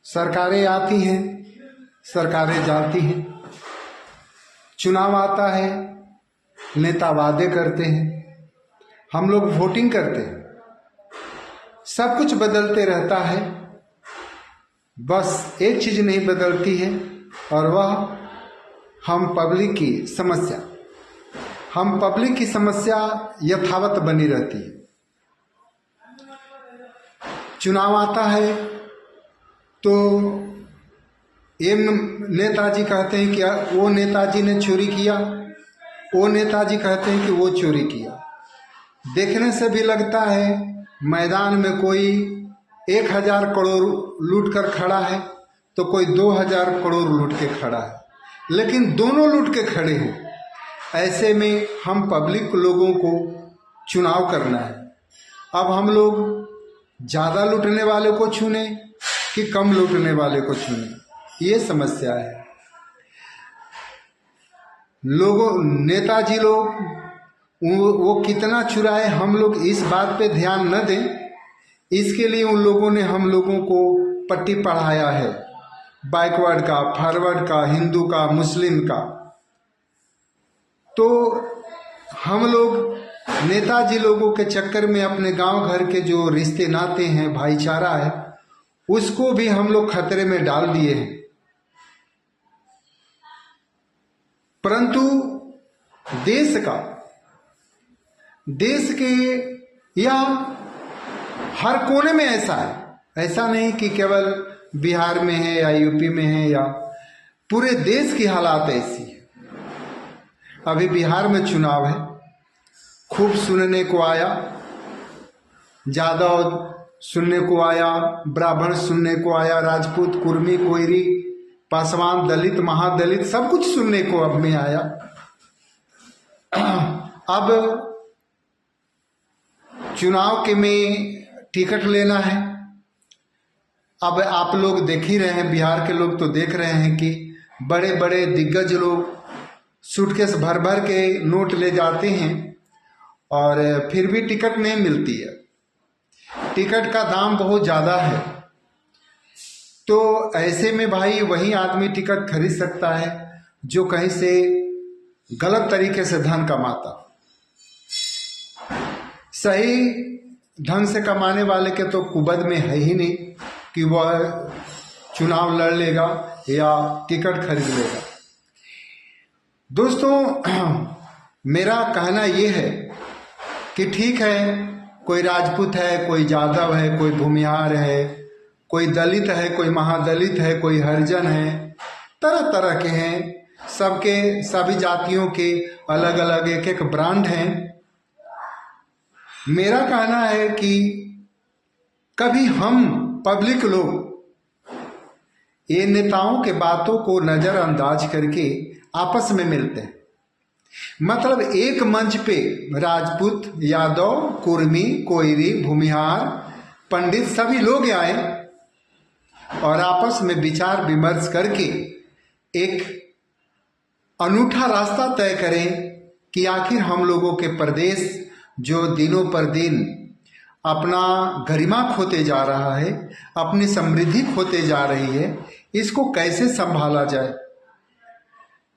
सरकारें आती हैं, सरकारें जाती हैं, चुनाव आता है, नेता वादे करते हैं, हम लोग वोटिंग करते हैं, सब कुछ बदलते रहता है। बस एक चीज नहीं बदलती है और वह हम पब्लिक की समस्या। हम पब्लिक की समस्या यथावत बनी रहती है। चुनाव आता है तो ये नेताजी कहते हैं कि वो नेताजी ने चोरी किया, वो नेताजी कहते हैं कि वो चोरी किया। देखने से भी लगता है मैदान में कोई 1000 करोड़ लूट कर खड़ा है तो कोई 2000 करोड़ लूट के खड़ा है, लेकिन दोनों लूट के खड़े हैं। ऐसे में हम पब्लिक लोगों को चुनाव करना है। अब हम लोग ज़्यादा लूटने वाले को चुने कि कम लूटने वाले को चुने, ये समस्या है। लोगों नेताजी लोग वो कितना चुराए, हम लोग इस बात पे ध्यान न दें, इसके लिए उन लोगों ने हम लोगों को पट्टी पढ़ाया है, बैकवर्ड का, फॉरवर्ड का, हिंदू का, मुस्लिम का। तो हम लोग नेताजी लोगों के चक्कर में अपने गांव घर के जो रिश्ते नाते हैं, भाईचारा है, उसको भी हम लोग खतरे में डाल दिए हैं। परंतु देश के या हर कोने में ऐसा है। ऐसा नहीं कि केवल बिहार में है या यूपी में है, या पूरे देश की हालात ऐसी है। अभी बिहार में चुनाव है, खूब सुनने को आया, यादव सुनने को आया, ब्राह्मण सुनने को आया, राजपूत, कुर्मी, कोयरी, पासवान, दलित, महादलित, सब कुछ सुनने को अब में आया। अब चुनाव के में टिकट लेना है। अब आप लोग देख ही रहे हैं, बिहार के लोग तो देख रहे हैं कि बड़े बड़े दिग्गज लोग सूटकेस भर भर के नोट ले जाते हैं और फिर भी टिकट नहीं मिलती है। टिकट का दाम बहुत ज़्यादा है। तो ऐसे में भाई वही आदमी टिकट खरीद सकता है जो कहीं से गलत तरीके से धन कमाता। सही ढंग से कमाने वाले के तो कुबद में है ही नहीं कि वह चुनाव लड़ लेगा या टिकट खरीद लेगा। दोस्तों, मेरा कहना यह है कि ठीक है, कोई राजपूत है, कोई यादव है, कोई भूमिहार है, कोई दलित है, कोई महादलित है, कोई हरिजन है, तरह तरह के हैं। सबके सभी जातियों के अलग अलग एक एक ब्रांड हैं। मेरा कहना है कि कभी हम पब्लिक लोग ये नेताओं के बातों को नज़रअंदाज करके आपस में मिलते हैं। मतलब एक मंच पे राजपूत, यादव, कुर्मी, कोयरी, भूमिहार, पंडित सभी लोग आए और आपस में विचार विमर्श करके एक अनूठा रास्ता तय करें कि आखिर हम लोगों के प्रदेश जो दिनों पर दिन अपना गरिमा खोते जा रहा है, अपनी समृद्धि खोते जा रही है, इसको कैसे संभाला जाए।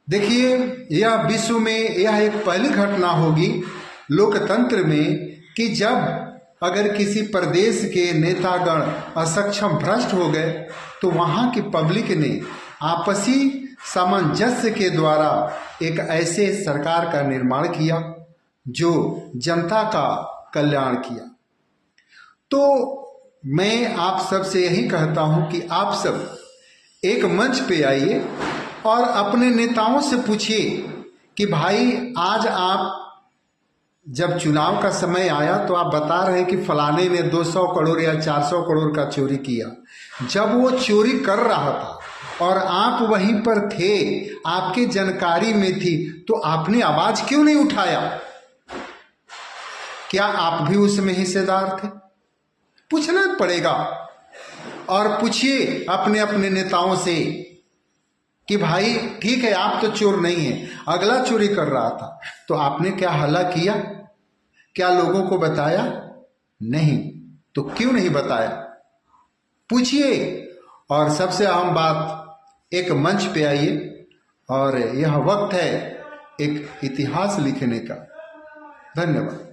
देखिए, यह विश्व में यह एक पहली घटना होगी लोकतंत्र में कि जब अगर किसी प्रदेश के नेतागण असक्षम भ्रष्ट हो गए तो वहाँ की पब्लिक ने आपसी सामंजस्य के द्वारा एक ऐसे सरकार का निर्माण किया जो जनता का कल्याण किया। तो मैं आप सब से यही कहता हूं कि आप सब एक मंच पे आइए और अपने नेताओं से पूछिए कि भाई आज आप जब चुनाव का समय आया तो आप बता रहे हैं कि फलाने ने 200 करोड़ या 400 करोड़ का चोरी किया। जब वो चोरी कर रहा था और आप वहीं पर थे, आपके जानकारी में थी, तो आपने आवाज क्यों नहीं उठाया? क्या आप भी उसमें हिस्सेदार थे? पूछना पड़ेगा। और पूछिए अपने अपने नेताओं से कि भाई ठीक है, आप तो चोर नहीं है, अगला चोरी कर रहा था, तो आपने क्या हल्ला किया? क्या लोगों को बताया? नहीं। तो क्यों नहीं बताया? पूछिए। और सबसे अहम बात, एक मंच पे आइए और यह वक्त है एक इतिहास लिखने का। धन्यवाद।